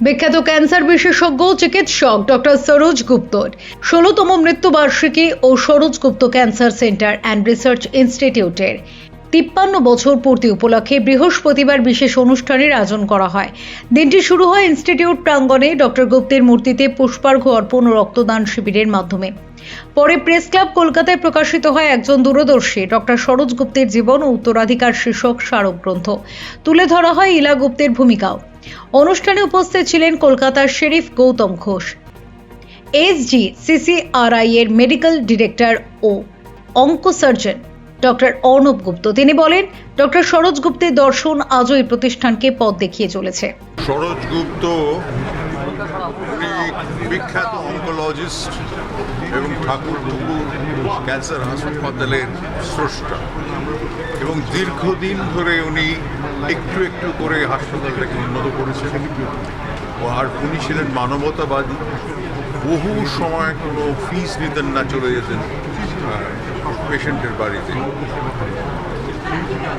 বিখ্যাত ক্যান্সার বিশেষজ্ঞ চিকিৎসক ডক্টর সরোজ গুপ্তর ১৬তম মৃত্যুবার্ষিকী ও Saroj Gupta cancer centre and research ইনস্টিটিউটের ৫৩ বছর পূর্তি উপলক্ষে বৃহস্পতিবার বিশেষ অনুষ্ঠানের আয়োজন করা হয়। দিনটি শুরু হয় ইনস্টিটিউট প্রাঙ্গণে ডক্টর গুপ্তের মূর্তিতে পুষ্পার্ঘ্য অর্পণ ও রক্তদান শিবিরের মাধ্যমে। পরে প্রেস ক্লাব কলকাতায় প্রকাশিত হয় একজন দূরদর্শী ডক্টর সরোজ গুপ্তের জীবন ও উত্তরাধিকার শীর্ষক স্মারক গ্রন্থ। তুলে ধরা হয় ইলা গুপ্তের ভূমিকাও। অনুষ্ঠানে উপস্থিত ছিলেন কলকাতার শেরিফ গৌতম ঘোষ, SGCCRI এর মেডিকেল ডিরেক্টর ও অঙ্কোসার্জন ডক্টর অর্ণব গুপ্ত। তিনি বলেন, ডক্টর সরোজ গুপ্তের দর্শন আজও এই প্রতিষ্ঠানকে পথ দেখিয়ে চলেছে। সরোজ গুপ্ত বিখ্যাত অঙ্কোলজিস্ট এবং ঠাকুরপুকুর ক্যান্সার হাসপাতালের স্রষ্টা, এবং দীর্ঘদিন ধরে উনি একটু একটু করে হাসপাতালটাকে উন্নত করেছেন। আর উনি ছিলেন মানবতাবাদী। বহু সময় কোনো ফিস নিতেন না, চলে যেতেন পেশেন্টের বাড়িতে।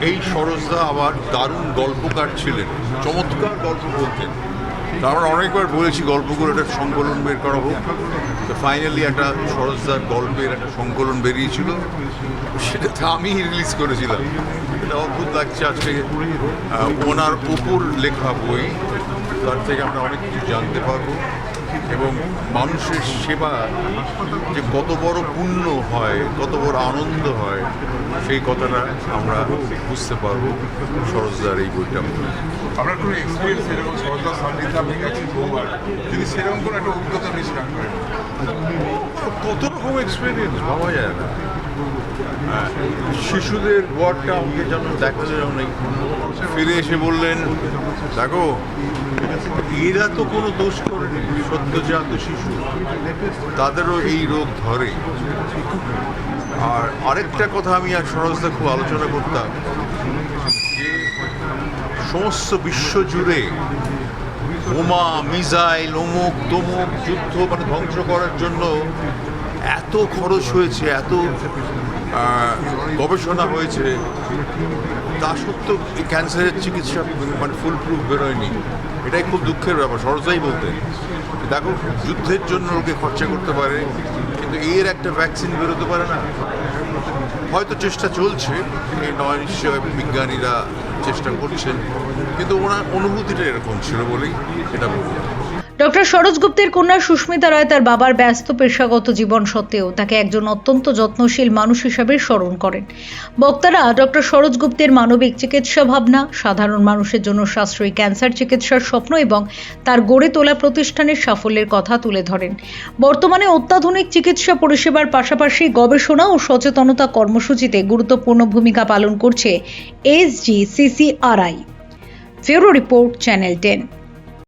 এই সরোজদা আবার দারুণ গল্পকার ছিলেন, চমৎকার গল্প বলতেন। আমরা অনেকবার বলেছি গল্পগুলো একটা সংকলন বের করা হোক, তো ফাইনালি একটা সরোজদার গল্পের একটা সংকলন বেরিয়েছিল, সেটাতে আমি রিলিজ করেছিলাম। এটা অদ্ভুত লাগছে আজকে ওনার উপর লেখা বই, তার থেকে আমরা অনেক কিছু জানতে পারবো, এবং মানুষের সেবা যে কত বড় পুণ্য হয়, কত বড় আনন্দ হয়, সেই কথাটা আমরা বুঝতে পারবো সরোজদার এই বইটা। আপনার কোনো এক্সপিরিয়েন্স এরকম সরকার সান্নিধ্যে আপনি গেছেন বহুবার, যদি সেরকম কোনো একটা অভিজ্ঞতা আপনি শেয়ার করেন? কত রকম এক্সপিরিয়েন্স ভাবা যায় না। শিশুদের ওয়ার্ডটা আমাকে যেন দেখাতে যেন নেই, ফিরে এসে বললেন, দেখো এরা তো কোনো দোষ করেনি, সদ্যজাত শিশু, তাদেরও এই রোগ ধরে। আর আরেকটা কথা আমি আর সরোজদা খুব আলোচনা করতাম, যে সমস্ত বিশ্ব জুড়ে বোমা, মিসাইল, অমুক তমুক যুদ্ধ মানে ধ্বংস করার জন্য এত খরচ হয়েছে, এত গবেষণা হয়েছে, তা সত্ত্বেও এই ক্যান্সারের চিকিৎসা মানে ফুল প্রুফ বেরোয়নি। এটাই খুব দুঃখের ব্যাপার। সরোজদাই বলতেন, দেখো যুদ্ধের জন্য লোকে খরচা করতে পারে, কিন্তু এর একটা ভ্যাকসিন বেরোতে পারে না। হয়তো চেষ্টা চলছে, এই নয় নিশ্চয় বিজ্ঞানীরা চেষ্টা করছেন, কিন্তু ওনার অনুভূতিটা এরকম ছিল বলেই এটা বললাম। ডক্টর সরোজ গুপ্তের কন্যা সুস্মিতা রায় তার বাবার ব্যস্ত পেশাগত জীবন সত্ত্বেও তাকে একজন অত্যন্ত যত্নশীল মানুষ হিসাবে স্মরণ করেন। বক্তারা ডক্টর সরোজ গুপ্তের মানবিক চিকিৎসা ভাবনা, সাধারণ মানুষের জন্য সাশ্রয়ী ক্যান্সার চিকিৎসার স্বপ্ন এবং তার গড়ে তোলা প্রতিষ্ঠানের সাফল্যের কথা তুলে ধরেন। বর্তমানে অত্যাধুনিক চিকিৎসা পরিষেবার পাশাপাশি গবেষণা ও সচেতনতা কর্মসূচিতে গুরুত্বপূর্ণ ভূমিকা পালন করছে SGCCRI। Bureau report, channel 10।